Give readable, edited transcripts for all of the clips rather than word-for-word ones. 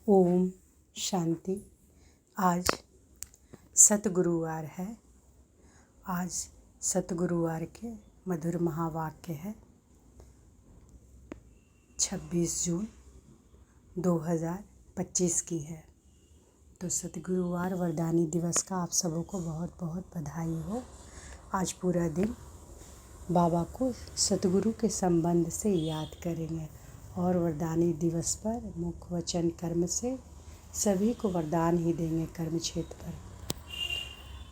ओम शांति। आज सतगुरुवार है। आज सतगुरुवार के मधुर महावाक्य है 26 जून 2025 की है। तो सतगुरुवार वरदानी दिवस का आप सबों को बहुत बहुत बधाई हो। आज पूरा दिन बाबा को सतगुरु के संबंध से याद करेंगे और वरदानी दिवस पर मुख वचन कर्म से सभी को वरदान ही देंगे कर्म क्षेत्र पर।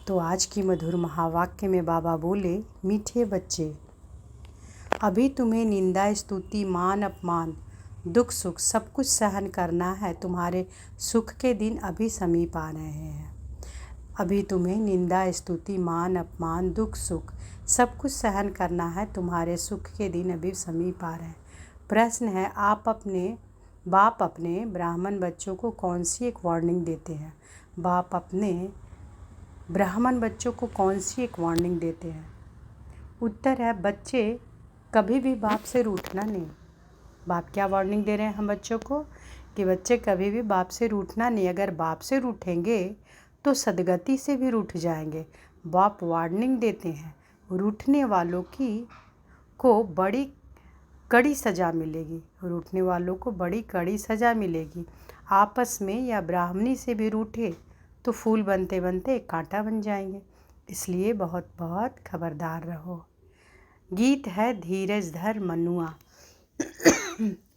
तो आज की मधुर महावाक्य में बाबा बोले, मीठे बच्चे, अभी तुम्हें निंदा स्तुति मान अपमान दुख सुख सब कुछ सहन करना है। तुम्हारे सुख के दिन अभी समीप आ रहे हैं। अभी तुम्हें निंदा स्तुति मान अपमान दुख सुख सब कुछ सहन करना है। तुम्हारे सुख के दिन अभी समीप आ रहे हैं। प्रश्न है, बाप अपने ब्राह्मण बच्चों को कौन सी एक वार्निंग देते हैं? बाप अपने ब्राह्मण बच्चों को कौन सी एक वार्निंग देते हैं? उत्तर है, बच्चे कभी भी बाप से रूठना नहीं। बाप क्या वार्निंग दे रहे हैं हम बच्चों को कि बच्चे कभी भी बाप से रूठना नहीं। अगर बाप से रूठेंगे तो सदगति से भी रूठ जाएंगे। बाप वार्निंग देते हैं, रूठने वालों को बड़ी कड़ी सज़ा मिलेगी। रूठने वालों को बड़ी कड़ी सज़ा मिलेगी। आपस में या ब्राह्मणी से भी रूठे तो फूल बनते बनते एक कांटा बन जाएंगे। इसलिए बहुत बहुत खबरदार रहो। गीत है धीरज धर मनुआ।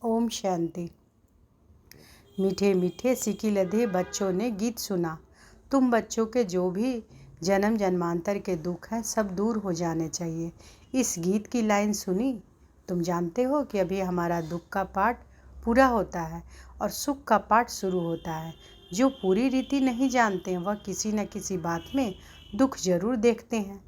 ओम शांति। मीठे मीठे सिकी लधे बच्चों ने गीत सुना। तुम बच्चों के जो भी जन्म जन्मांतर के दुख हैं सब दूर हो जाने चाहिए। इस गीत की लाइन सुनी? तुम जानते हो कि अभी हमारा दुख का पाठ पूरा होता है और सुख का पाठ शुरू होता है। जो पूरी रीति नहीं जानते हैं वह किसी न किसी बात में दुख जरूर देखते हैं।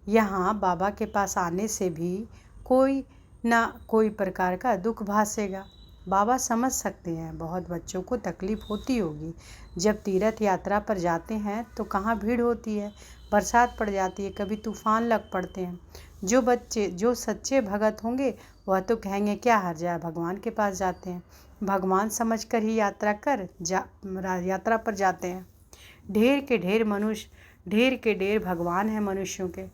यहाँ बाबा के पास आने से भी कोई ना कोई प्रकार का दुख भासेगा। बाबा समझ सकते हैं बहुत बच्चों को तकलीफ़ होती होगी। जब तीर्थ यात्रा पर जाते हैं तो कहाँ भीड़ होती है, बरसात पड़ जाती है, कभी तूफान लग पड़ते हैं। जो सच्चे भगत होंगे वह तो कहेंगे क्या हर्ज है, भगवान के पास जाते हैं, भगवान समझकर ही यात्रा पर जाते हैं। ढेर के ढेर भगवान हैं मनुष्यों के।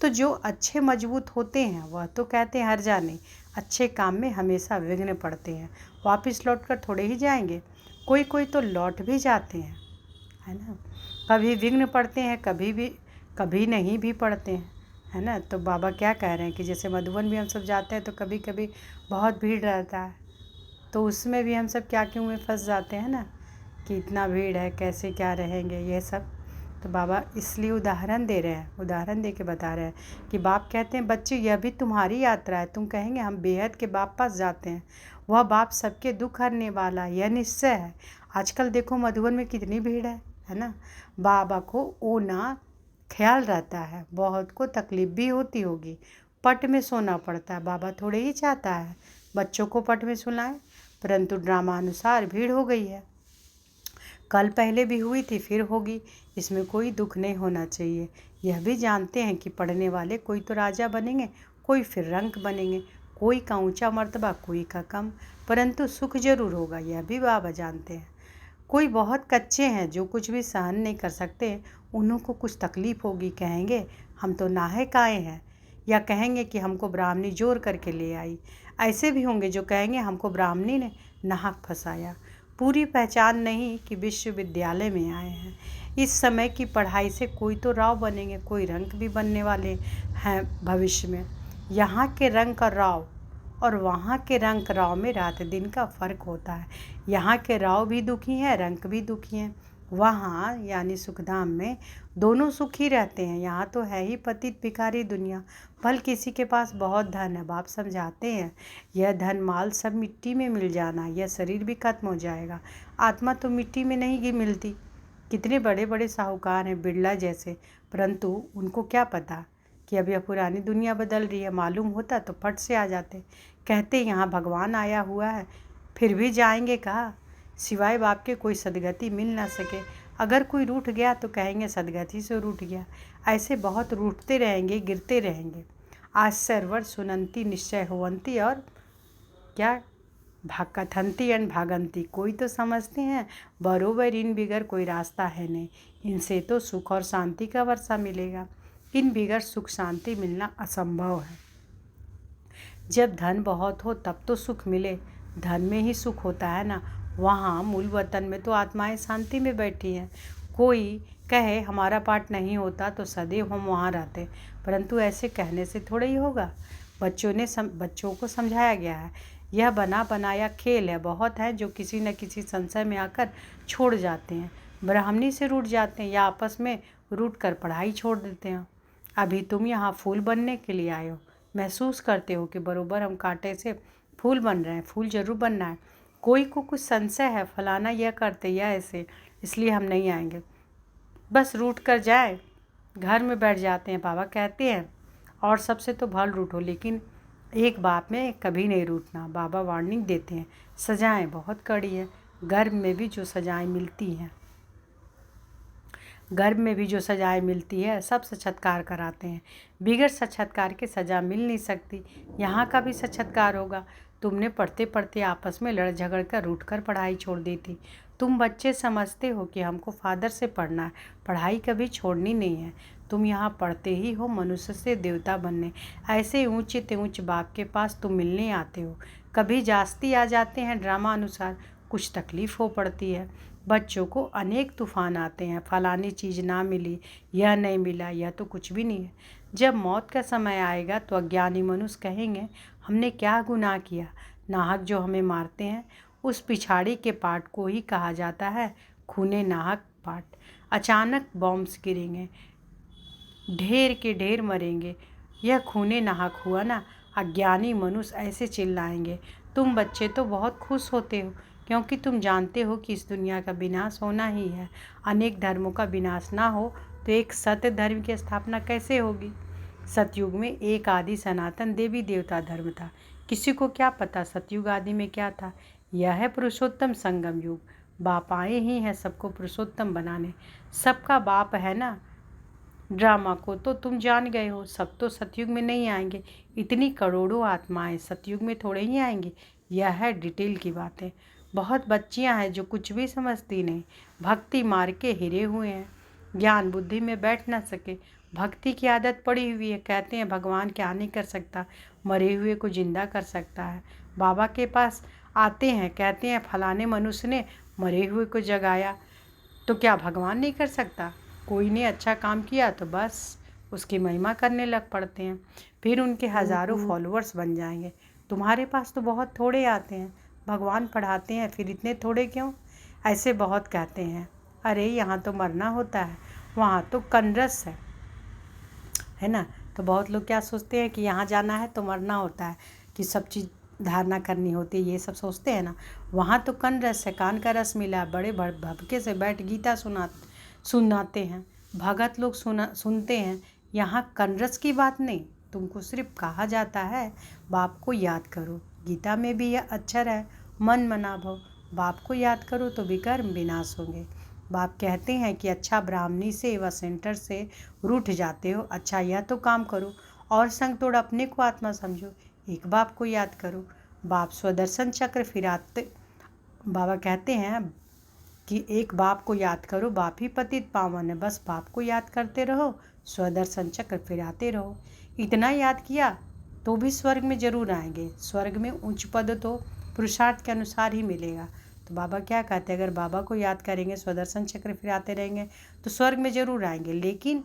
तो जो अच्छे मजबूत होते हैं वह तो कहते हैं हर्जा नहीं, अच्छे काम में हमेशा विघ्न पड़ते हैं, वापस लौट कर थोड़े ही जाएंगे। कोई तो लौट भी जाते हैं, है ना। कभी विघ्न पड़ते हैं, कभी नहीं भी पड़ते हैं, है ना। तो बाबा क्या कह रहे हैं कि जैसे मधुबन भी हम सब जाते हैं तो कभी कभी बहुत भीड़ रहता है, तो उसमें भी हम सब क्या क्यों में फंस जाते हैं ना कि इतना भीड़ है, कैसे क्या रहेंगे ये सब। तो बाबा इसलिए उदाहरण दे रहे हैं, उदाहरण दे के बता रहे हैं कि बाप कहते हैं बच्चे यह भी तुम्हारी यात्रा है। तुम कहेंगे हम बेहद के बाप पास जाते हैं, वह बाप सबके दुख हरने वाला, यह निश्चय है। आजकल देखो मधुबन में कितनी भीड़ है ना। बाबा को ओना ख्याल रहता है, बहुत को तकलीफ़ भी होती होगी, पट में सोना पड़ता है। बाबा थोड़े ही चाहता है बच्चों को पट में सुलाएं, परंतु ड्रामा अनुसार भीड़ हो गई है। कल पहले भी हुई थी, फिर होगी। इसमें कोई दुख नहीं होना चाहिए। यह भी जानते हैं कि पढ़ने वाले कोई तो राजा बनेंगे, कोई फिर रंक बनेंगे, कोई का ऊंचा मर्तबा कोई का कम, परंतु सुख जरूर होगा, यह भी बाबा जानते हैं। कोई बहुत कच्चे हैं जो कुछ भी सहन नहीं कर सकते, उन्हों को कुछ तकलीफ़ होगी, कहेंगे हम तो नाहक आए हैं, या कहेंगे कि हमको ब्राह्मणी जोर करके ले आई। ऐसे भी होंगे जो कहेंगे हमको ब्राह्मणी ने नाहक फंसाया। पूरी पहचान नहीं कि विश्वविद्यालय में आए हैं। इस समय की पढ़ाई से कोई तो राव बनेंगे, कोई रंक भी बनने वाले हैं भविष्य में। यहाँ के रंक और राव और वहाँ के रंक राव में रात दिन का फ़र्क होता है। यहाँ के राव भी दुखी हैं, रंक भी दुखी हैं। वहाँ यानी सुखधाम में दोनों सुखी रहते हैं। यहाँ तो है ही पतित भिखारी दुनिया। भल किसी के पास बहुत धन है, बाप समझाते हैं यह धन माल सब मिट्टी में मिल जाना, यह शरीर भी खत्म हो जाएगा, आत्मा तो मिट्टी में नहीं मिलती। कितने बड़े बड़े साहूकार हैं बिरला जैसे, परंतु उनको क्या पता कि अब यह पुरानी दुनिया बदल रही है। मालूम होता तो फट से आ जाते। कहते यहाँ भगवान आया हुआ है, फिर भी जाएंगे कहाँ, सिवाय बाप के कोई सदगति मिल ना सके। अगर कोई रूठ गया तो कहेंगे सदगति से रूठ गया। ऐसे बहुत रूठते रहेंगे, गिरते रहेंगे। आज सर्वर सुनंती निश्चय होवंती और क्या कथंती एंड भागंती, कोई तो समझते हैं बरोबर इन बिगर कोई रास्ता है नहीं, इनसे तो सुख और शांति का वर्षा मिलेगा, इन बिगर सुख शांति मिलना असंभव है। जब धन बहुत हो तब तो सुख मिले, धन में ही सुख होता है ना। वहाँ मूल वतन में तो आत्माएं शांति में बैठी हैं। कोई कहे हमारा पाठ नहीं होता तो सदैव हम वहाँ रहते, परंतु ऐसे कहने से थोड़ा ही होगा। बच्चों को समझाया गया है, यह बना बनाया खेल है। बहुत है जो किसी न किसी संशय में आकर छोड़ जाते हैं, ब्राह्मणी से रूठ जाते हैं या आपस में रूठ कर पढ़ाई छोड़ देते हैं। अभी तुम यहाँ फूल बनने के लिए आए हो, महसूस करते हो कि बरोबर हम कांटे से फूल बन रहे हैं, फूल जरूर बनना है। कोई को कुछ संशय है, फलाना यह करते या ऐसे, इसलिए हम नहीं आएंगे, बस रूठ कर जाए, घर में बैठ जाते हैं। बाबा कहते हैं और सबसे तो भल रूठो, लेकिन एक बात में कभी नहीं रूठना। बाबा वार्निंग देते हैं, सजाएं बहुत कड़ी है। गर्भ में भी जो सजाएं मिलती है सब सचत्कार कराते हैं, बिगड़ सचत्कार के सजा मिल नहीं सकती। यहाँ का भी सचत्कार होगा। तुमने पढ़ते पढ़ते आपस में लड़ झगड़ कर रूठ कर पढ़ाई छोड़ दी थी। तुम बच्चे समझते हो कि हमको फादर से पढ़ना है, पढ़ाई कभी छोड़नी नहीं है। तुम यहाँ पढ़ते ही हो मनुष्य से देवता बनने। ऐसे ऊंचे ते ऊंच बाप के पास तुम मिलने आते हो। कभी जास्ती आ जाते हैं ड्रामा अनुसार, कुछ तकलीफ हो पड़ती है। बच्चों को अनेक तूफान आते हैं, फलानी चीज़ ना मिली, यह नहीं मिला, यह तो कुछ भी नहीं है। जब मौत का समय आएगा तो अज्ञानी मनुष्य कहेंगे हमने क्या गुनाह किया। नाहक जो हमें मारते हैं उस पिछाड़ी के पार्ट को ही कहा जाता है खूने नाहक पार्ट। अचानक बॉम्ब्स गिरेंगे, ढेर के ढेर मरेंगे, यह खूने नाहक हुआ ना। अज्ञानी मनुष्य ऐसे चिल्लाएंगे। तुम बच्चे तो बहुत खुश होते हो क्योंकि तुम जानते हो कि इस दुनिया का विनाश होना ही है। अनेक धर्मों का विनाश ना हो तो एक सत्य धर्म की स्थापना कैसे होगी। सतयुग में एक आदि सनातन देवी देवता धर्म था। किसी को क्या पता सतयुग आदि में क्या था। यह है पुरुषोत्तम संगम युग। बाप आए ही हैं सबको पुरुषोत्तम बनाने। सबका बाप है ना। ड्रामा को तो तुम जान गए हो, सब तो सतयुग में नहीं आएंगे। इतनी करोड़ों आत्माएं सतयुग में थोड़े ही आएंगी। यह है डिटेल की बातें। बहुत बच्चियां हैं जो कुछ भी समझती नहीं, भक्ति मार के हिरे हुए हैं, ज्ञान बुद्धि में बैठ ना सके। भक्ति की आदत पड़ी हुई है। कहते हैं भगवान क्या नहीं कर सकता, मरे हुए को जिंदा कर सकता है। बाबा के पास आते हैं, कहते हैं फलाने मनुष्य ने मरे हुए को जगाया, तो क्या भगवान नहीं कर सकता। कोई ने अच्छा काम किया तो बस उसकी महिमा करने लग पड़ते हैं, फिर उनके हज़ारों फॉलोअर्स बन जाएंगे। तुम्हारे पास तो बहुत थोड़े आते हैं, भगवान पढ़ाते हैं, फिर इतने थोड़े क्यों। ऐसे बहुत कहते हैं, अरे यहाँ तो मरना होता है, वहाँ तो कनरस है ना। तो बहुत लोग क्या सोचते हैं कि यहाँ जाना है तो मरना होता है, कि सब चीज़ धारणा करनी होती है, ये सब सोचते हैं ना। वहाँ तो कन रस है, कान का रस मिला, बड़े भभके से बैठ गीता सुनाते हैं, भगत लोग सुनते हैं। यहाँ कनरस की बात नहीं, तुमको सिर्फ कहा जाता है बाप को याद करो। गीता में भी यह अक्षर है, मन मना भव। बाप को याद करो तो विकर्म विनाश होंगे। बाप कहते हैं कि अच्छा ब्राह्मणी से व सेंटर से रूठ जाते हो, अच्छा यह तो काम करो और संग तोड़ अपने को आत्मा समझो, एक बाप को याद करो। बाप स्वदर्शन चक्र फिराते, बाबा कहते हैं कि एक बाप को याद करो, बाप ही पतित पावन है। बस बाप को याद करते रहो, स्वदर्शन चक्र फिराते रहो। इतना याद किया तो भी स्वर्ग में जरूर आएंगे। स्वर्ग में उच्च पद तो पुरुषार्थ के अनुसार ही मिलेगा। तो बाबा क्या कहते हैं, अगर बाबा को याद करेंगे, स्वदर्शन चक्र फिराते रहेंगे तो स्वर्ग में जरूर आएंगे, लेकिन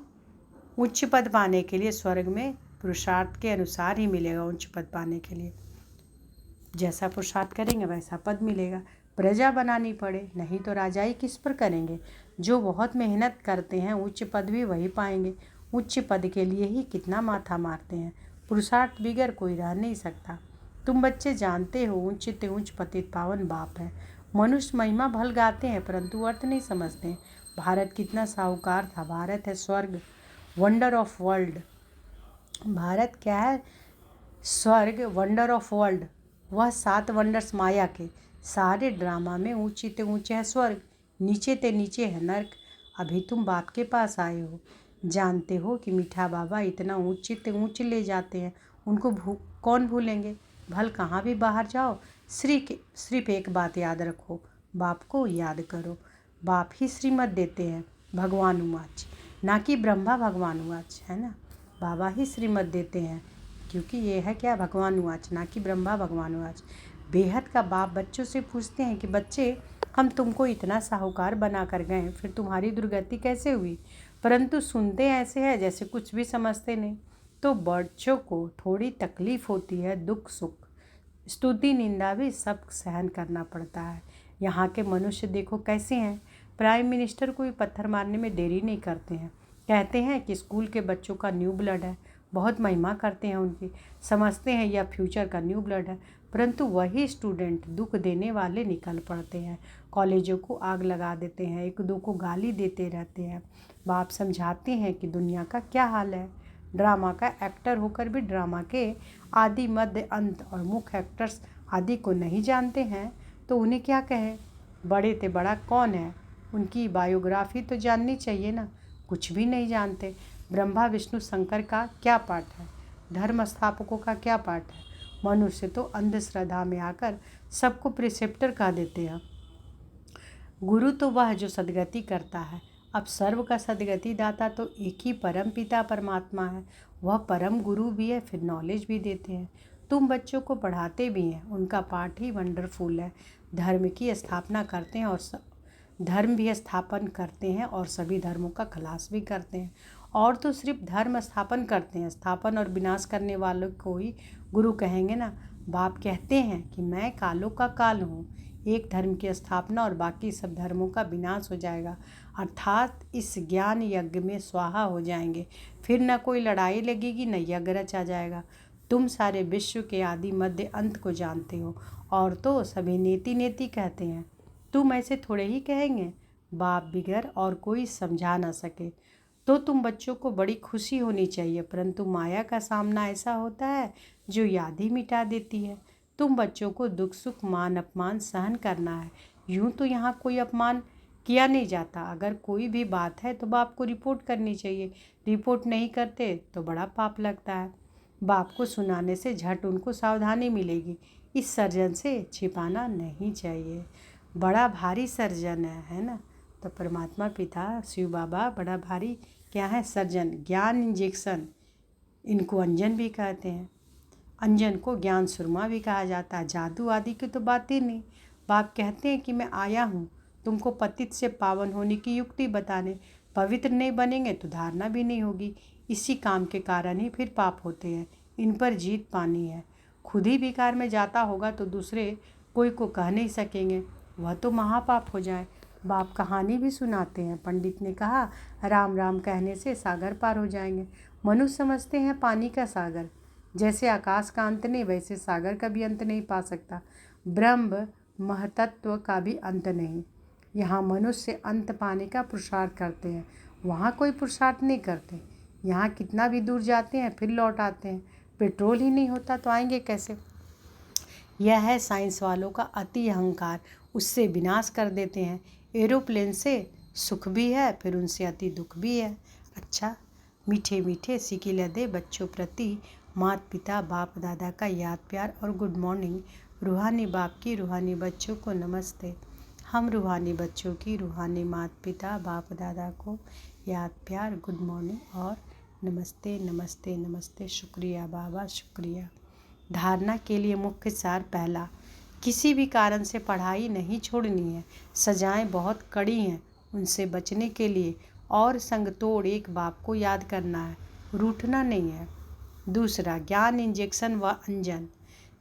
उच्च पद पाने के लिए स्वर्ग में पुरुषार्थ के अनुसार ही मिलेगा। उच्च पद पाने के लिए जैसा पुरुषार्थ करेंगे वैसा पद मिलेगा। प्रजा बनानी पड़े, नहीं तो राजाई किस पर करेंगे। जो बहुत मेहनत करते हैं उच्च पद भी वही पाएंगे। उच्च पद के लिए ही कितना माथा मारते हैं। पुरुषार्थ बिगर कोई रह नहीं सकता। तुम बच्चे जानते हो ऊंच ते ऊंच पतित पावन बाप है। मनुष्य महिमा भल गाते हैं परंतु अर्थ नहीं समझते। भारत कितना साहूकार था। भारत है स्वर्ग, वंडर ऑफ वर्ल्ड। भारत क्या है, स्वर्ग, वंडर ऑफ वर्ल्ड। वह 7 वंडर्स माया के। सारे ड्रामा में ऊंचे ते ऊंचे है स्वर्ग, नीचे ते नीचे है नर्क। अभी तुम बाप के पास आए हो, जानते हो कि मीठा बाबा इतना ऊंचे ते ऊंचे ले जाते हैं, उनको कौन भूलेंगे। भल कहाँ भी बाहर जाओ, सिर्फ एक बात याद रखो, बाप को याद करो। बाप ही श्रीमत देते हैं, भगवान उवाच, ना कि ब्रह्मा भगवान उवाच, है ना। बाबा ही श्रीमत देते हैं, क्योंकि ये है क्या, भगवान उवाच, ना कि ब्रह्मा भगवान उवाच। बेहद का बाप बच्चों से पूछते हैं कि बच्चे, हम तुमको इतना साहूकार बना कर गए, फिर तुम्हारी दुर्गति कैसे हुई? परंतु सुनते ऐसे है जैसे कुछ भी समझते नहीं। तो बच्चों को थोड़ी तकलीफ होती है, दुख सुख, स्तुति निंदा भी सब सहन करना पड़ता है। यहाँ के मनुष्य देखो कैसे हैं। प्राइम मिनिस्टर को भी पत्थर मारने में देरी नहीं करते हैं। कहते हैं कि स्कूल के बच्चों का न्यू ब्लड है, बहुत महिमा करते हैं उनकी, समझते हैं यह फ्यूचर का न्यू ब्लड है। परंतु वही स्टूडेंट दुख देने वाले निकल पड़ते हैं, कॉलेजों को आग लगा देते हैं, एक दो को गाली देते रहते हैं। बाप समझाते हैं कि दुनिया का क्या हाल है। ड्रामा का एक्टर होकर भी ड्रामा के आदि मध्य अंत और मुख्य एक्टर्स आदि को नहीं जानते हैं तो उन्हें क्या कहें। बड़े ते बड़ा कौन है, उनकी बायोग्राफी तो जाननी चाहिए ना, कुछ भी नहीं जानते। ब्रह्मा विष्णु शंकर का क्या पाठ है, धर्म स्थापकों का क्या पाठ है। मनुष्य तो अंधश्रद्धा में आकर सबको प्रिसेप्टर कह देते हैं। गुरु तो वह जो सदगति करता है। अब सर्व का सदगति दाता तो एक ही परम पिता परमात्मा है, वह परम गुरु भी है, फिर नॉलेज भी देते हैं। तुम बच्चों को पढ़ाते भी हैं, उनका पाठ ही वंडरफुल है। धर्म की स्थापना करते हैं और धर्म भी स्थापन करते हैं और सभी धर्मों का खलास भी करते हैं। और तो सिर्फ धर्म स्थापन करते हैं, स्थापन और विनाश करने वालों को ही गुरु कहेंगे ना। बाप कहते हैं कि मैं कालों का काल हूँ, एक धर्म की स्थापना और बाकी सब धर्मों का विनाश हो जाएगा, अर्थात इस ज्ञान यज्ञ में स्वाहा हो जाएंगे। फिर न कोई लड़ाई लगेगी, न यज्ञ रचा जाएगा। तुम सारे विश्व के आदि मध्य अंत को जानते हो, और तो सभी नेति नेति कहते हैं। तुम ऐसे थोड़े ही कहेंगे, बाप बिगर और कोई समझा ना सके। तो तुम बच्चों को बड़ी खुशी होनी चाहिए, परंतु माया का सामना ऐसा होता है जो याद ही मिटा देती है। तुम बच्चों को दुख सुख मान अपमान सहन करना है। यूं तो यहाँ कोई अपमान किया नहीं जाता। अगर कोई भी बात है तो बाप को रिपोर्ट करनी चाहिए, रिपोर्ट नहीं करते तो बड़ा पाप लगता है। बाप को सुनाने से झट उनको सावधानी मिलेगी। इस सर्जन से छिपाना नहीं चाहिए। बड़ा भारी सर्जन है ना। तो परमात्मा पिता शिव बाबा बड़ा भारी क्या है, सर्जन, ज्ञान इंजेक्शन, इनको अंजन भी कहते हैं। अंजन को ज्ञान सुरमा भी कहा जाता है। जादू आदि की तो बात ही नहीं। बाप कहते हैं कि मैं आया हूँ तुमको पतित से पावन होने की युक्ति बताने। पवित्र नहीं बनेंगे तो धारणा भी नहीं होगी। इसी काम के कारण ही फिर पाप होते हैं। इन पर जीत पानी है। खुद ही विकार में जाता होगा तो दूसरे कोई को कह नहीं सकेंगे, वह तो महापाप हो जाए। बाप कहानी भी सुनाते हैं। पंडित ने कहा, राम राम कहने से सागर पार हो जाएंगे। मनुष्य समझते हैं पानी का सागर, जैसे आकाश का अंत नहीं वैसे सागर का भी अंत नहीं पा सकता। ब्रह्म महतत्व का भी अंत नहीं। यहाँ मनुष्य अंत पाने का पुरुषार्थ करते हैं, वहाँ कोई पुरुषार्थ नहीं करते। यहाँ कितना भी दूर जाते हैं फिर लौट आते हैं। पेट्रोल ही नहीं होता तो आएंगे कैसे। यह है साइंस वालों का अति अहंकार, उससे विनाश कर देते हैं। एरोप्लेन से सुख भी है, फिर उनसे अति दुख भी है। अच्छा, मीठे मीठे सिकिल दे बच्चों प्रति माता पिता बाप दादा का याद प्यार और गुड मॉर्निंग। रूहानी बाप की रूहानी बच्चों को नमस्ते। हम रूहानी बच्चों की रूहानी माता पिता बाप दादा को याद प्यार, गुड मॉर्निंग और नमस्ते नमस्ते नमस्ते। शुक्रिया बाबा, शुक्रिया। धारणा के लिए मुख्य सार पहला, किसी भी कारण से पढ़ाई नहीं छोड़नी है। सजाएं बहुत कड़ी हैं, उनसे बचने के लिए और संग तोड़ एक बाप को याद करना है, रूठना नहीं है। दूसरा, ज्ञान इंजेक्शन व अंजन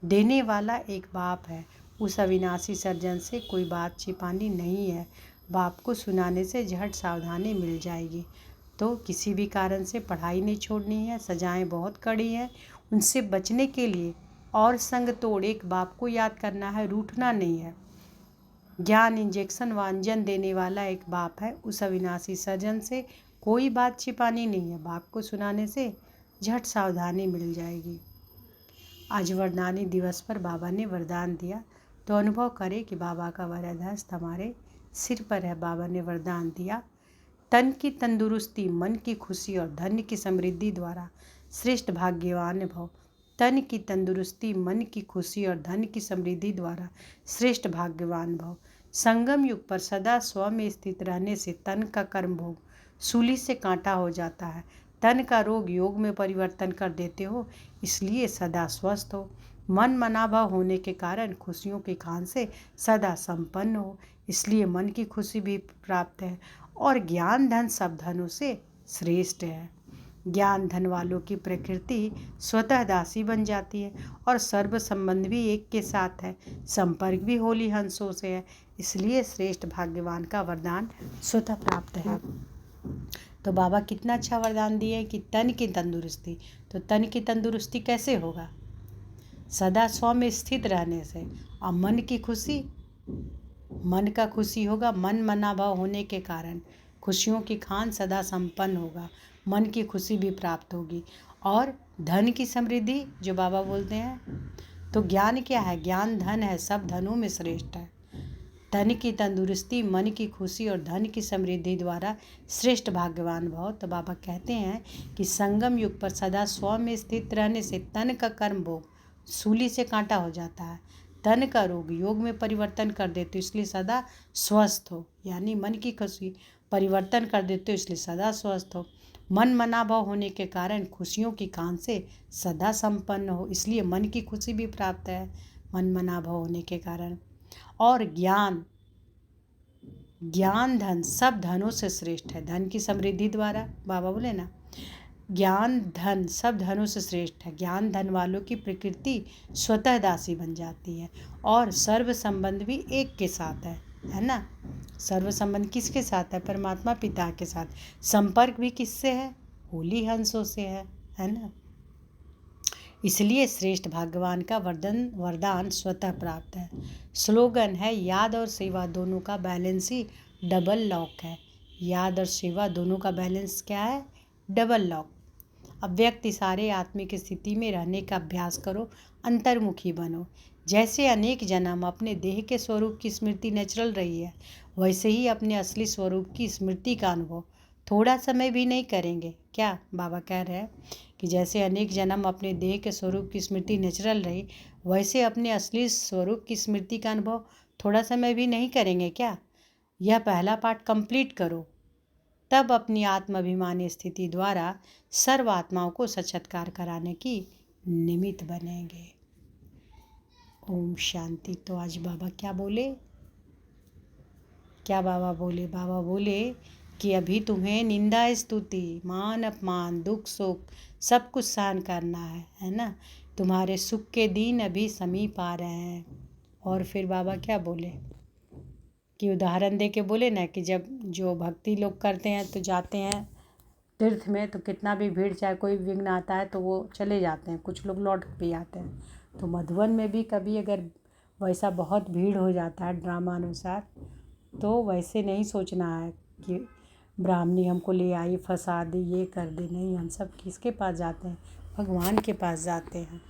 देने वाला एक बाप है। उस अविनाशी सर्जन से कोई बात छिपानी नहीं है। बाप को सुनाने से झट सावधानी मिल जाएगी। तो किसी भी कारण से पढ़ाई नहीं छोड़नी है, सजाएं बहुत कड़ी हैं, उनसे बचने के लिए और संग तोड़ एक बाप को याद करना है, रूठना नहीं है। ज्ञान इंजेक्शन व अंजन देने वाला एक बाप है। उस अविनाशी सर्जन से कोई बात छिपानी नहीं है। बाप को सुनाने से झट सावधानी मिल जाएगी। आज वरदानी दिवस पर बाबा ने वरदान दिया, तो अनुभव करें कि बाबा का वरद हस्त हमारे सिर पर है। बाबा ने वरदान दिया, तन की तंदुरुस्ती, मन की खुशी और धन की समृद्धि द्वारा श्रेष्ठ भाग्यवान भव। तन की तंदुरुस्ती, मन की खुशी और धन की समृद्धि द्वारा श्रेष्ठ भाग्यवान भव। संगम युग पर सदा स्व में स्थित रहने से तन का कर्म भोग सूली से कांटा हो जाता है। तन का रोग योग में परिवर्तन कर देते हो, इसलिए सदा स्वस्थ हो। मन मनाभाव होने के कारण खुशियों की खान से सदा संपन्न हो, इसलिए मन की खुशी भी प्राप्त है। और ज्ञान धन सब धनों से श्रेष्ठ है। ज्ञान धन वालों की प्रकृति स्वतः दासी बन जाती है और सर्व संबंध भी एक के साथ है, संपर्क भी होली हंसों से है, इसलिए श्रेष्ठ भाग्यवान का वरदान स्वतः प्राप्त है। तो बाबा कितना अच्छा वरदान दिए कि तन की तंदुरुस्ती। तो तन की तंदुरुस्ती कैसे होगा? सदा स्व में स्थित रहने से। और मन की खुशी, मन का खुशी होगा, मन मनाभाव होने के कारण खुशियों की खान सदा संपन्न होगा, मन की खुशी भी प्राप्त होगी। और धन की समृद्धि जो बाबा बोलते हैं, तो ज्ञान क्या है? ज्ञान धन है, सब धनों में श्रेष्ठ है। तन की तंदुरुस्ती, मन की खुशी और धन की समृद्धि द्वारा श्रेष्ठ भाग्यवान भव। तो बाबा कहते हैं कि संगम युग पर सदा स्व में स्थित रहने से तन का कर्म भोग सूली से कांटा हो जाता है। तन का रोग योग में परिवर्तन कर देते हो, इसलिए सदा स्वस्थ हो। यानी मन की खुशी परिवर्तन कर देते हो, इसलिए सदा स्वस्थ हो। मन मनाभाव होने के कारण खुशियों की खान से सदा संपन्न हो, इसलिए मन की खुशी भी प्राप्त है मन मनाभाव होने के कारण। और ज्ञान धन सब धनों से श्रेष्ठ है। धन की समृद्धि द्वारा बाबा बोले ना, ज्ञान धन सब धनों से श्रेष्ठ है। ज्ञान धन वालों की प्रकृति स्वतः दासी बन जाती है और सर्व संबंध भी एक के साथ है ना। सर्व संबंध किसके साथ है? परमात्मा पिता के साथ। संपर्क भी किससे है? होली हंसों से है ना। इसलिए श्रेष्ठ भाग्यवान का वरदान स्वतः प्राप्त है। स्लोगन है, याद और सेवा दोनों का बैलेंस ही डबल लॉक है। याद और सेवा दोनों का बैलेंस क्या है? Double lock. अव्यक्त सारे आत्मिक स्थिति में रहने का अभ्यास करो, अंतर्मुखी बनो। जैसे अनेक जन्म अपने देह के स्वरूप की स्मृति न चल रही है, वैसे ही अपने असली स्वरूप की स्मृति का अनुभव थोड़ा समय भी नहीं करेंगे। क्या बाबा कह रहे हैं कि जैसे अनेक जन्म अपने देह के स्वरूप की स्मृति नेचुरल रही, वैसे अपने असली स्वरूप की स्मृति का अनुभव थोड़ा समय भी नहीं करेंगे क्या? यह पहला पाठ कंप्लीट करो, तब अपनी आत्माभिमानी स्थिति द्वारा सर्व आत्माओं को साक्षात्कार कराने की निमित्त बनेंगे। ओम शांति। तो आज बाबा क्या बोले? बाबा बोले कि अभी तुम्हें निंदा स्तुति मान अपमान दुख सुख सब कुछ सहन करना है ना। तुम्हारे सुख के दिन अभी समीप आ रहे हैं। और फिर बाबा क्या बोले कि उदाहरण दे के बोले ना कि जब जो भक्ति लोग करते हैं तो जाते हैं तीर्थ में, तो कितना भी भीड़ चाहे कोई विघ्न आता है तो वो चले जाते हैं, कुछ लोग लौट भी आते हैं। तो मधुबन में भी कभी अगर वैसा बहुत भीड़ हो जाता है ड्रामा अनुसार, तो वैसे नहीं सोचना है कि ब्राह्मणी हमको ले आई फंसा दी ये कर दे। नहीं, हम सब किसके पास जाते हैं? भगवान के पास जाते हैं।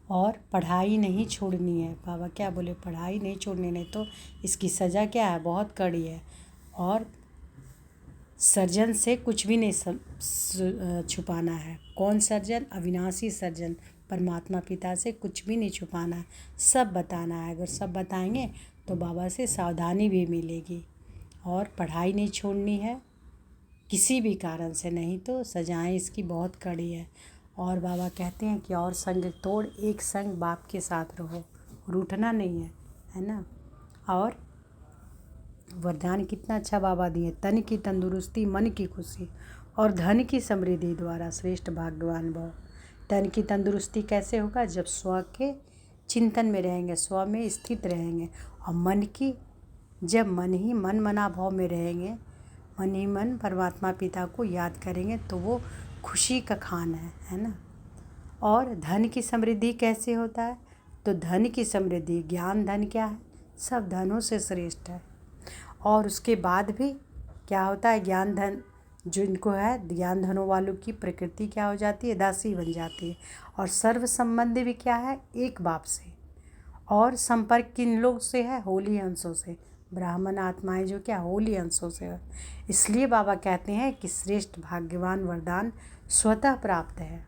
और पढ़ाई नहीं छोड़नी है। बाबा क्या बोले? पढ़ाई नहीं छोड़नी, नहीं तो इसकी सज़ा क्या है? बहुत कड़ी है। और सर्जन से कुछ भी नहीं छुपाना है। कौन सर्जन? अविनाशी सर्जन परमात्मा पिता से कुछ भी नहीं छुपाना है, सब बताना है। अगर सब बताएंगे तो बाबा से सावधानी भी मिलेगी। और पढ़ाई नहीं छोड़नी है किसी भी कारण से, नहीं तो सजाएं इसकी बहुत कड़ी है। और बाबा कहते हैं कि और संग तोड़ एक संग बाप के साथ रहो, रूठना नहीं है ना। और वरदान कितना अच्छा बाबा दिए, तन की तंदुरुस्ती मन की खुशी और धन की समृद्धि द्वारा श्रेष्ठ भाग्यवान भव। तन की तंदुरुस्ती कैसे होगा? जब स्व के चिंतन में रहेंगे, स्व में स्थित रहेंगे। और मन की, जब मन ही मन मनाभाव में रहेंगे, मन ही मन परमात्मा पिता को याद करेंगे, तो वो खुशी का खान है ना। और धन की समृद्धि कैसे होता है? तो धन की समृद्धि, ज्ञान धन क्या है? सब धनों से श्रेष्ठ है। और उसके बाद भी क्या होता है? ज्ञान धन जो इनको है, ज्ञान धनों वालों की प्रकृति क्या हो जाती है? दासी बन जाती है। और सर्व संबंध भी क्या है? एक बाप से। और संपर्क किन लोग से है? होली अंशों से। ब्राह्मण आत्माएं जो क्या? होली अंशों से है। इसलिए बाबा कहते हैं कि श्रेष्ठ भाग्यवान वरदान स्वतः प्राप्त है।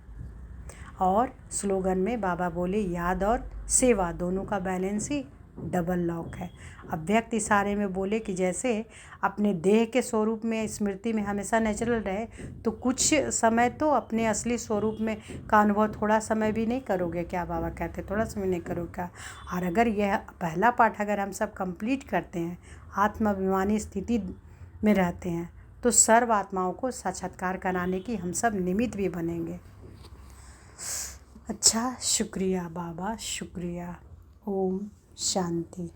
और स्लोगन में बाबा बोले याद और सेवा दोनों का बैलेंस ही डबल लॉक है। अव्यक्त इशारे में बोले कि जैसे अपने देह के स्वरूप में स्मृति में हमेशा नेचुरल रहे तो कुछ समय तो अपने असली स्वरूप में का अनुभव थोड़ा समय भी नहीं करोगे क्या? बाबा कहते थोड़ा समय नहीं करोगे क्या? और अगर यह पहला पाठ अगर हम सब कंप्लीट करते हैं, आत्माभिमानी स्थिति में रहते हैं, तो सर्व आत्माओं को साक्षात्कार कराने की हम सब निमित्त भी बनेंगे। अच्छा, शुक्रिया बाबा, शुक्रिया। ओम शांति।